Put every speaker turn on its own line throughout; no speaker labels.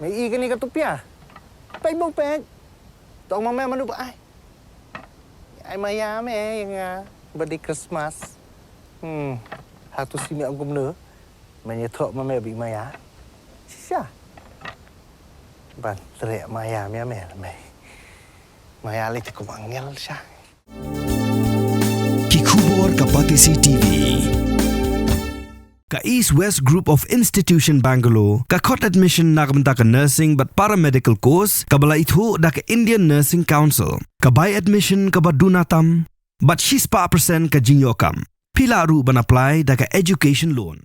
Mày y cái này cái tụp à? Bánh bông bẹt. Tao mà mẹ mà nụ ai? Ai mà ya mẹ yang birthday Christmas. Satu si mẹ ông cũng nữa. Mày nhớ thọ mà mẹ bị mày á. Shah. Ban teriak maya mẹ mẹ mày. Maya lagi cukup angel Shah.
Kikubor Kapatisi TV. Ka East West Group of Institution Bangalore, ka khot admission na kamta ka nursing but paramedical course, ka bala ithu da ka Indian Nursing Council, ka buy admission ka badunatam, but 6% ka jinyokam. Pila ru ban apply da ka education loan.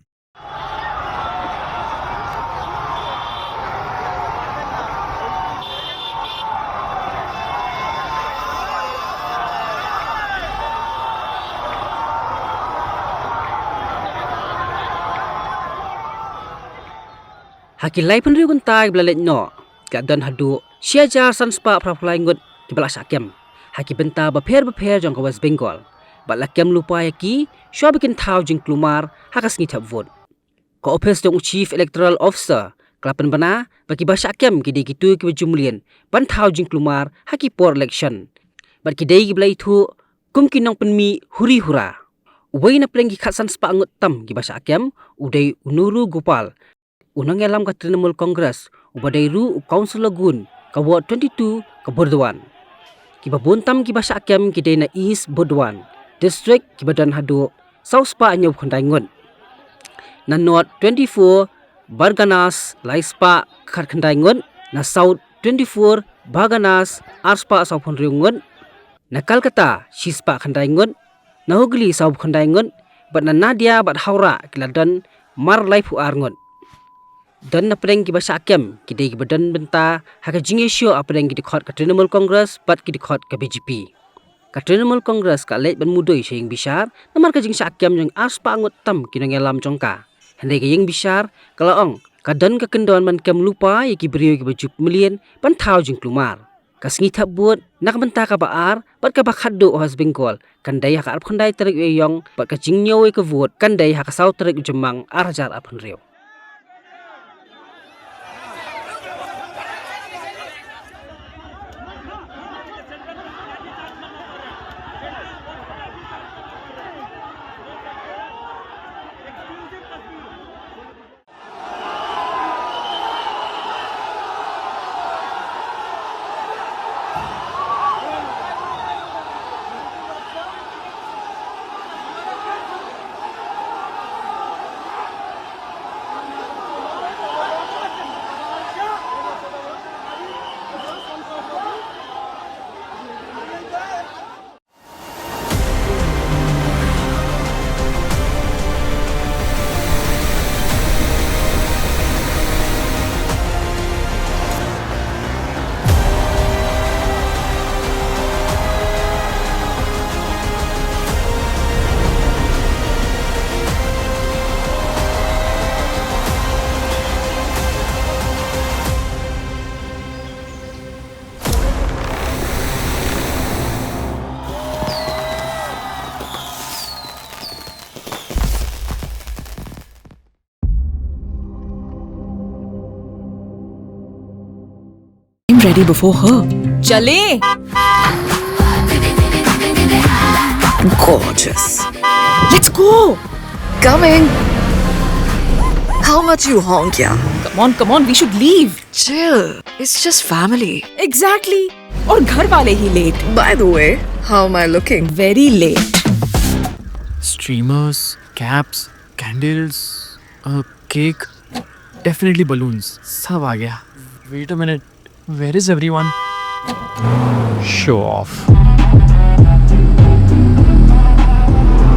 Haki lai penriu kuntai belalet no ka dan hadu siajar sanspa praflai ngut ki bala sakem haki benta baper jong ka West Bengal balakem lupa yaki Shah bikin Thaw Jingkulmar haka Sngi Thep vote ka office dong chief electoral officer klapen bana bagi ba sakem ki de gitu ki jumlien ban Thaw Jingkulmar haki por election bat ki de ki belai thu kum ki nong penmi huri hura wei na pleng ki khatsan spa ngut tam ki ba sakem udai unuru gopal unang elam ka Trinamool Congress ubadai ru councilor gun ka ward 22 ka Burdwan ki babuntam ki basa kem ki dena East Burdwan district ki badan hadu South Spa anyob khandai ngun na North 24 Barganas Laispa khat khandai ngun na South 24 Baganas Arspa saupon riungun na Calcutta Shispa khandai ngun na Hugli saup khandai ngun bat na Nadia bat Haura kiladan Mar Laifu arngun dan na preng ki basa kem ki de ki badan benta haka jingesho apreng ki dikhot ka Trinamool Congress bat ki dikhot ka BJP ka Trinamool Congress ka let ban mudoi sing bisar namar ka jing sakem jang aspa ngut tam ki ngelam jongka hande ka yeng bisar kalaong ka dan ka kendon man kem lupa ki brio ki bajup million ban Thaw Jingkulmar ka Sngi Thep buat nak benta ka baar bat ka bakhaddo West Bengal kandai haka arp khandai terik yong bat ka jingnyoy ka vote kandai haka sau terik jemang arjar apun riu.
Ready before her. Chale! Gorgeous. Let's go!
Coming. How much you honk, yeah?
Come on, we should leave.
Chill. It's just family.
Exactly. Aur ghar wale hi late.
By the way, how am I looking?
Very late.
Streamers, caps, candles, a cake, definitely balloons. Sab aa gaya. Wait a minute. Where is everyone? Show off.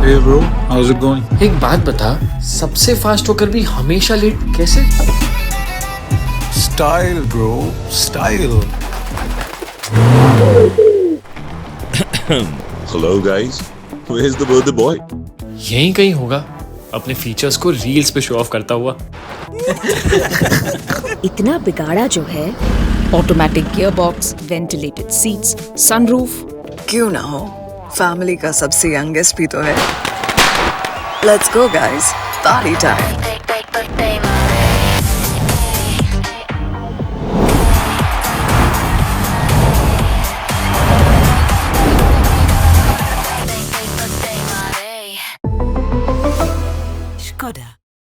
Hey bro, how's it going?
एक बात बता, सबसे फास्ट होकर भी हमेशा लेट कैसे?
Style bro, style.
Hello guys, where's the birthday boy?
यहीं कहीं होगा, अपने फीचर्स को रील्स पे शो ऑफ करता हुआ.
इतना बिगाड़ा जो है.
Automatic gearbox, ventilated seats, sunroof.
क्यों ना हो? फैमिली का सबसे यंगेस्ट भी तो है. Let's go guys, party time.
Skoda.